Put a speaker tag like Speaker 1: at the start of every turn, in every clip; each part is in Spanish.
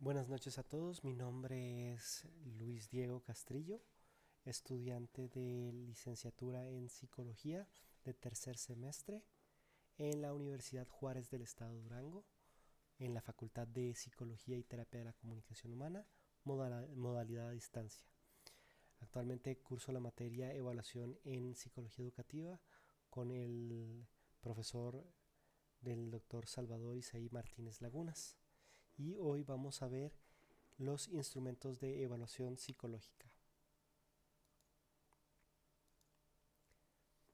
Speaker 1: Buenas noches a todos, mi nombre es Luis Diego Castrillo, estudiante de licenciatura en psicología de tercer semestre en la Universidad Juárez del Estado de Durango, en la Facultad de Psicología y Terapia de la Comunicación Humana, modalidad a distancia. Actualmente curso la materia Evaluación en Psicología Educativa con el profesor del doctor Salvador Isaí Martínez Lagunas. Y hoy vamos a ver los instrumentos de evaluación psicológica.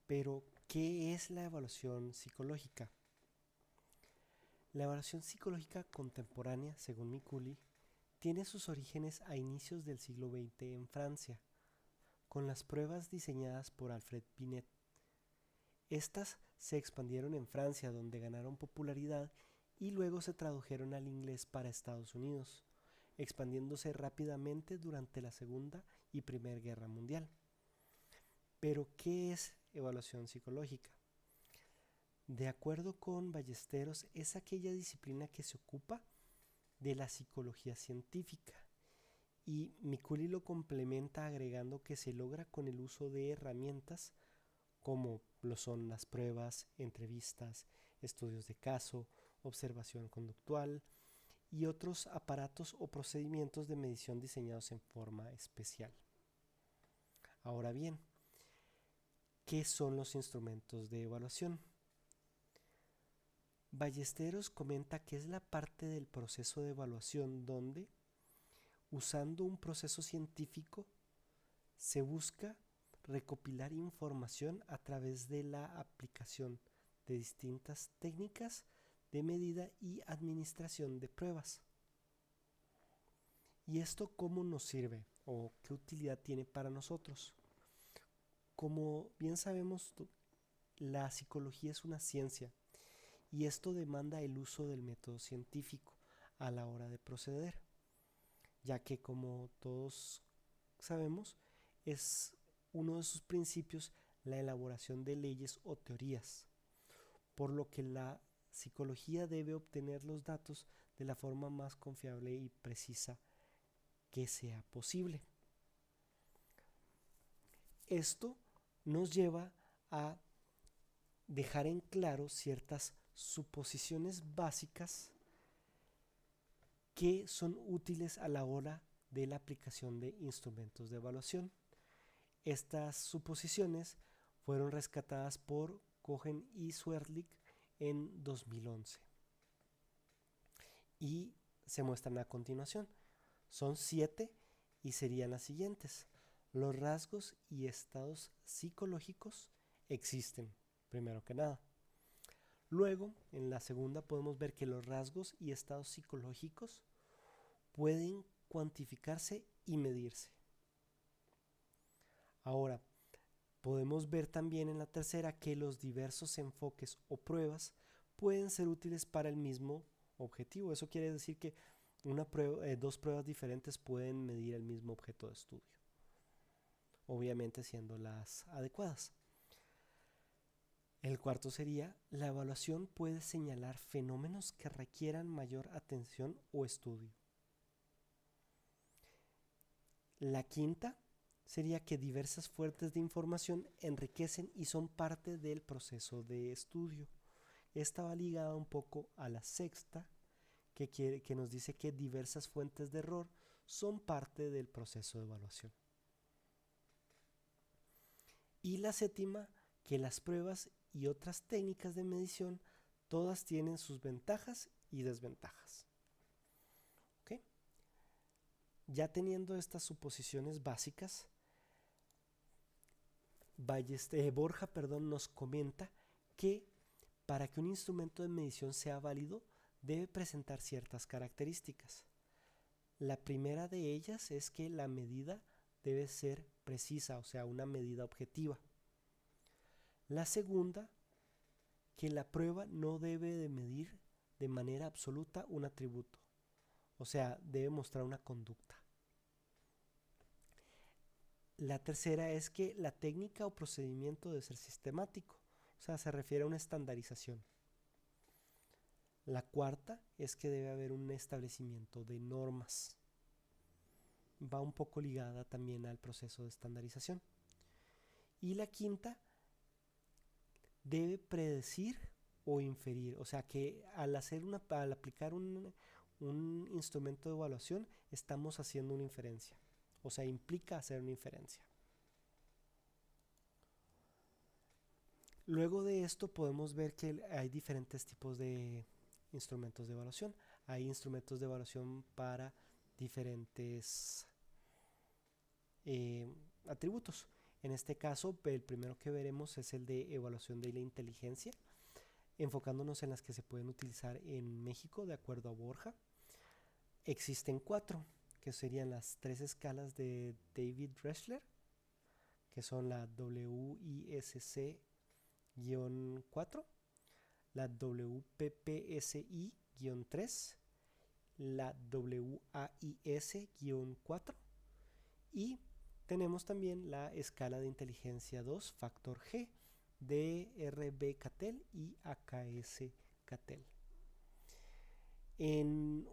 Speaker 1: Pero, ¿qué es la evaluación psicológica? La evaluación psicológica contemporánea, según Mikuli, tiene sus orígenes a inicios del siglo XX en Francia, con las pruebas diseñadas por Alfred Binet. Estas se expandieron en Francia, donde ganaron popularidad, y luego se tradujeron al inglés para Estados Unidos, expandiéndose rápidamente durante la Segunda y Primera Guerra Mundial. Pero, ¿qué es evaluación psicológica? De acuerdo con Ballesteros, es aquella disciplina que se ocupa de la psicología científica, y Mikuli lo complementa agregando que se logra con el uso de herramientas como lo son las pruebas, entrevistas, estudios de caso, observación conductual y otros aparatos o procedimientos de medición diseñados en forma especial. Ahora bien, ¿qué son los instrumentos de evaluación? Ballesteros comenta que es la parte del proceso de evaluación donde, usando un proceso científico, se busca recopilar información a través de la aplicación de distintas técnicas de medida y administración de pruebas. ¿Y esto cómo nos sirve o qué utilidad tiene para nosotros? Como bien sabemos, la psicología es una ciencia y esto demanda el uso del método científico a la hora de proceder, ya que como todos sabemos, es uno de sus principios la elaboración de leyes o teorías, por lo que la psicología debe obtener los datos de la forma más confiable y precisa que sea posible. Esto nos lleva a dejar en claro ciertas suposiciones básicas que son útiles a la hora de la aplicación de instrumentos de evaluación. Estas suposiciones fueron rescatadas por Cohen y Swerlik en 2011 y se muestran a continuación. Son 7 y serían las siguientes. Los rasgos y estados psicológicos existen, primero que nada. Luego, en la segunda podemos ver que los rasgos y estados psicológicos pueden cuantificarse y medirse. Ahora, podemos ver también en la tercera que los diversos enfoques o pruebas pueden ser útiles para el mismo objetivo. Eso quiere decir que dos pruebas diferentes pueden medir el mismo objeto de estudio, obviamente siendo las adecuadas. El cuarto sería, la evaluación puede señalar fenómenos que requieran mayor atención o estudio. La quinta sería que diversas fuentes de información enriquecen y son parte del proceso de estudio. Esta va ligada un poco a la sexta, que nos dice que diversas fuentes de error son parte del proceso de evaluación. Y la séptima, que las pruebas y otras técnicas de medición todas tienen sus ventajas y desventajas. ¿Okay? Ya teniendo estas suposiciones básicas, Borja nos comenta que para que un instrumento de medición sea válido debe presentar ciertas características. La primera de ellas es que la medida debe ser precisa, o sea, una medida objetiva. La segunda, que la prueba no debe de medir de manera absoluta un atributo, o sea, debe mostrar una conducta. La tercera es que la técnica o procedimiento debe ser sistemático, o sea, se refiere a una estandarización. La cuarta es que debe haber un establecimiento de normas. Va un poco ligada también al proceso de estandarización. Y la quinta debe predecir o inferir, o sea que al aplicar un instrumento de evaluación estamos haciendo una inferencia, o sea, implica hacer una inferencia. Luego de esto podemos ver que hay diferentes tipos de instrumentos de evaluación. Hay instrumentos de evaluación para diferentes atributos. En este caso, el primero que veremos es el de evaluación de la inteligencia, enfocándonos en las que se pueden utilizar en México de acuerdo a Borja. Existen 4, que serían las 3 escalas de David Dressler, que son la WISC-4, la WPPSI-3, la WAIS-4 y tenemos también la escala de inteligencia 2, factor G, de RB Cattell y AKS Cattell. En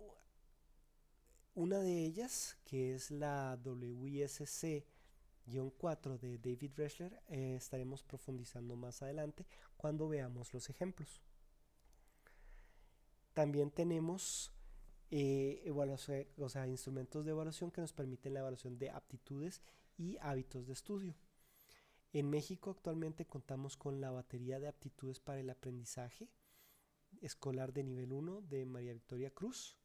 Speaker 1: una de ellas, que es la WISC-4 de David Dressler, estaremos profundizando más adelante cuando veamos los ejemplos. También tenemos instrumentos de evaluación que nos permiten la evaluación de aptitudes y hábitos de estudio. En México actualmente contamos con la batería de aptitudes para el aprendizaje escolar de nivel 1 de María Victoria Cruz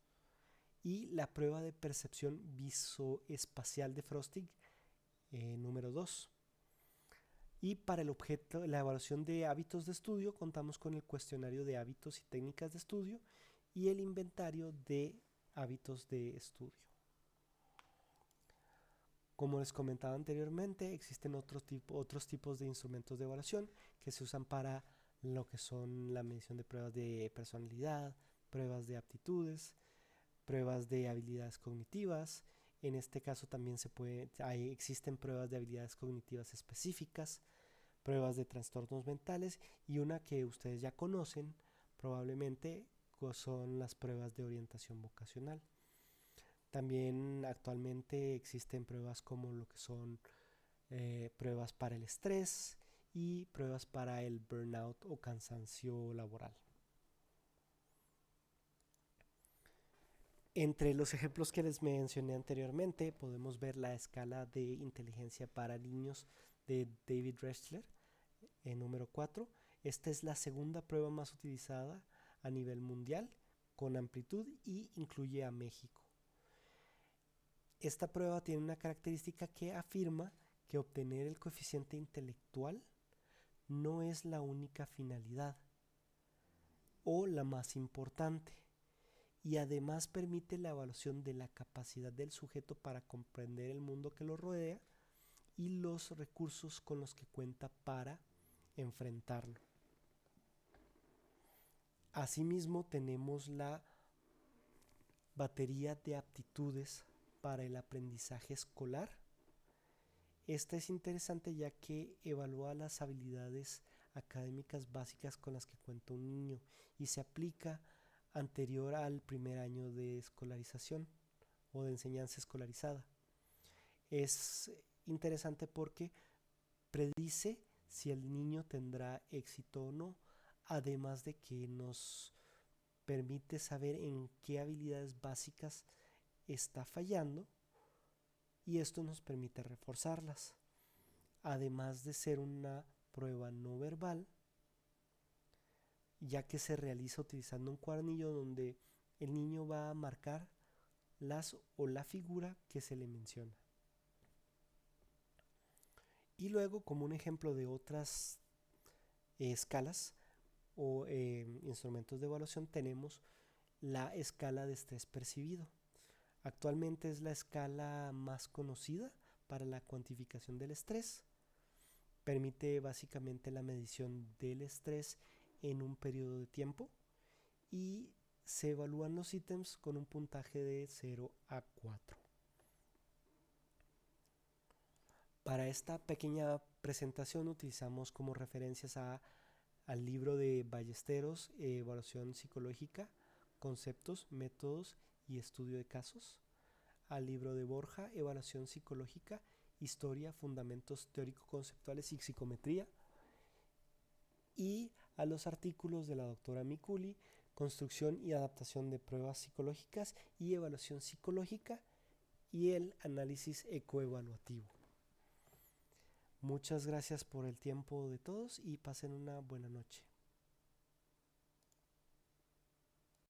Speaker 1: y la prueba de percepción visoespacial de Frostig número 2. Y para el objeto, la evaluación de hábitos de estudio, contamos con el cuestionario de hábitos y técnicas de estudio y el inventario de hábitos de estudio. Como les comentaba anteriormente, existen otros tipos de instrumentos de evaluación que se usan para lo que son la medición de pruebas de personalidad, pruebas de aptitudes, pruebas de habilidades cognitivas. En este caso también existen pruebas de habilidades cognitivas específicas, pruebas de trastornos mentales y una que ustedes ya conocen probablemente son las pruebas de orientación vocacional. También actualmente existen pruebas como lo que son pruebas para el estrés y pruebas para el burnout o cansancio laboral. Entre los ejemplos que les mencioné anteriormente podemos ver la escala de inteligencia para niños de David Dressler, número 4. Esta es la segunda prueba más utilizada a nivel mundial con amplitud y incluye a México. Esta prueba tiene una característica que afirma que obtener el coeficiente intelectual no es la única finalidad o la más importante, y además permite la evaluación de la capacidad del sujeto para comprender el mundo que lo rodea y los recursos con los que cuenta para enfrentarlo. Asimismo, tenemos la batería de aptitudes para el aprendizaje escolar. Esta es interesante ya que evalúa las habilidades académicas básicas con las que cuenta un niño y se aplica anterior al primer año de escolarización o de enseñanza escolarizada. Es interesante porque predice si el niño tendrá éxito o no, además de que nos permite saber en qué habilidades básicas está fallando y esto nos permite reforzarlas. Además de ser una prueba no verbal, ya que se realiza utilizando un cuadernillo donde el niño va a marcar las o la figura que se le menciona. Y luego, como un ejemplo de otras escalas o instrumentos de evaluación, tenemos la escala de estrés percibido. Actualmente es la escala más conocida para la cuantificación del estrés. Permite básicamente la medición del estrés en un periodo de tiempo y se evalúan los ítems con un puntaje de 0 a 4. Para esta pequeña presentación utilizamos como referencias a al libro de Ballesteros, Evaluación Psicológica, Conceptos, Métodos y Estudio de Casos, al libro de Borja, Evaluación Psicológica, Historia, Fundamentos Teórico-Conceptuales y Psicometría, y a los artículos de la doctora Mikuli, Construcción y Adaptación de Pruebas Psicológicas y Evaluación Psicológica, y el análisis ecoevaluativo. Muchas gracias por el tiempo de todos y pasen una buena noche.